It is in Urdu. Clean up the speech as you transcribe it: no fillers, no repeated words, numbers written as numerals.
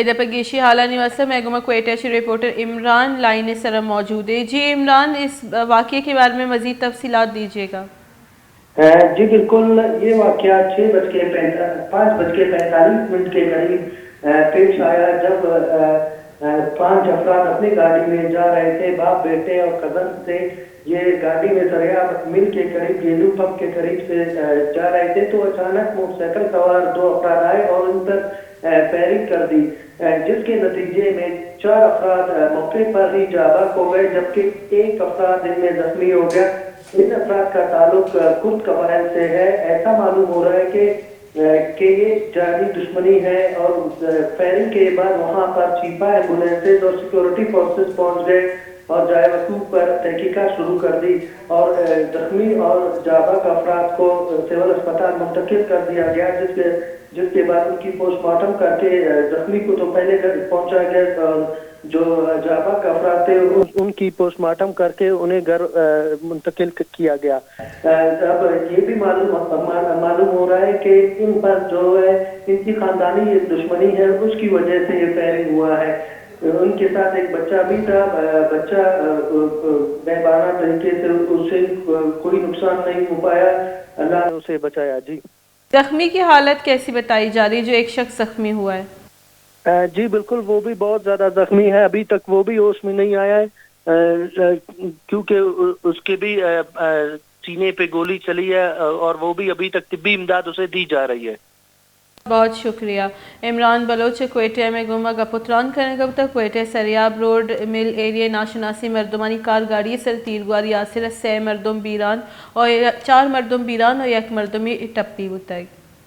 ادھر پگیشی حالہ نواسا محکمہ کوئٹہ سے رپورٹر عمران لائن سرم موجود ہے۔ جی عمران، اس واقعے کے بارے میں مزید تفصیلات دیجیے گا۔ جی بالکل، یہ واقعہ 5:45 کے قریب پیش آیا، جب 5 افراد اپنی گاڑی میں جا رہے تھے، باپ بیٹے اور کزن سے۔ یہ گاڑی میں دریافت مل کے قریب گیلو پمپ کے قریب سے جا رہے تھے تو اچانک موٹر سائیکل سوار 2 افراد آئے اور ان پر فائرنگ کر دی، جس کے نتیجے میں 4 افراد موقع پر ہی جاں بحق ہو گئے، جبکہ 1 افراد ان میں زخمی ہو گیا۔ ان افراد کا تعلق کرد قبائل سے ہے۔ ایسا معلوم ہو رہا ہے کہ یہ جاری دشمنی ہے، اور فائرنگ کے بعد وہاں پر چیپا ایمبولینسز اور سیکورٹی فورسز پہنچ گئے اور جائے وقوع پر تحقیقات شروع کر دی، اور زخمی اور جاں بحق افراد کو سول اسپتال منتقل کر دیا گیا، جس کے بعد ان کی پوسٹ مارٹم کر کے زخمی کو تو پہلے پہنچا گیا، جو جاں بحق افراد تھے ان کی پوسٹ مارٹم کر کے انہیں گھر منتقل کیا گیا۔ اب یہ بھی معلوم ہو رہا ہے کہ ان پر جو ہے ان کی خاندانی دشمنی ہے، اس کی وجہ سے یہ فائرنگ ہوا ہے۔ ان کے ساتھ ایک بچہ بھی تھا، بچہ بہبانہ طریقے سے اسے کوئی نقصان نہیں ہو پایا، اللہ نے اسے بچایا۔ جی زخمی کی حالت کیسی بتائی جا رہی ہے جو ایک شخص زخمی ہوا ہے؟ جی بالکل، وہ بھی بہت زیادہ زخمی ہے، ابھی تک وہ بھی ہوش میں نہیں آیا ہے، کیونکہ اس کے بھی سینے پہ گولی چلی ہے اور وہ بھی ابھی تک طبی امداد اسے دی جا رہی ہے۔ بہت شکریہ عمران بلوچ کوئٹہ میں گمہ گپتران کرنے کا بتا کوئٹہ سریاب روڈ مل ایریا ناشناسی مردمانی کار گاڑی سر تیرگواری آسر 3 مردم بیران اور 4 مردم بیران اور 1 مردمی ٹپی بتائی۔